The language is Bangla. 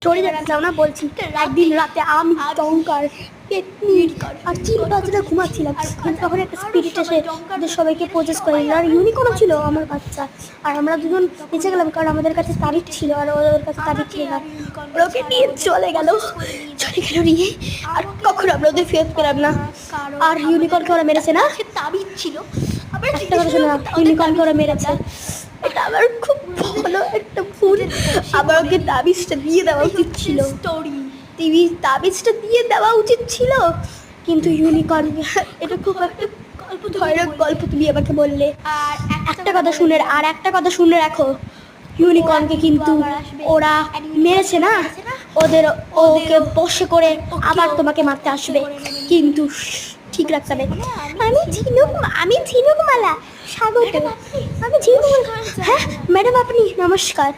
স্টোরি জানতে না বলছি। একদিন রাতে আমি টঙ্কার আর চিম্পাঞ্জিরা ঘুমাচ্ছিলাম, কিন্তু তখন একটা স্পিরিট এসে ওদের সবাইকে প্রজেস করে দিল। আর ইউনিকর্নও ছিল আমার বাচ্চা। আর আমরা দুজন বেঁচে গেলাম, কারণ আমাদের কাছে তাবিজ ছিল আর ওদের কাছে তাবিজ ছিল না। ওকে নিয়ে চলে গেল নিয়ে, আর কখনো আমরা ওদের ফেরত পেলাম না। আর ইউনিকর্নকে ওরা মেরেছে না, তাবিজ ছিল। একটা কথা শোনো, ইউনিকর্নকে ওরা মেরেছে। এটা আমার খুব ভালো একটা ভুল। আবার ওকে তাবিজটা দিয়ে দেওয়া উচিত ছিল। তাবিজটা দিয়ে দেওয়া উচিত ছিল, কিন্তু ইউনিকর্ন এটা খুব একটা ভয়ানক গল্প তুমি আমাকে বললে। আর একটা কথা শুনে রাখো, ইউনিকর্নকে কিন্তু ওরা মেরেছে না, ওকে বশে করে আবার তোমাকে মারতে আসবে, কিন্তু ঠিক রাখতে হবে। আমি ঝিনুকমালা, স্বাগত। আমি ঝিনুক। হ্যাঁ ম্যাডাম, আপনি নমস্কার।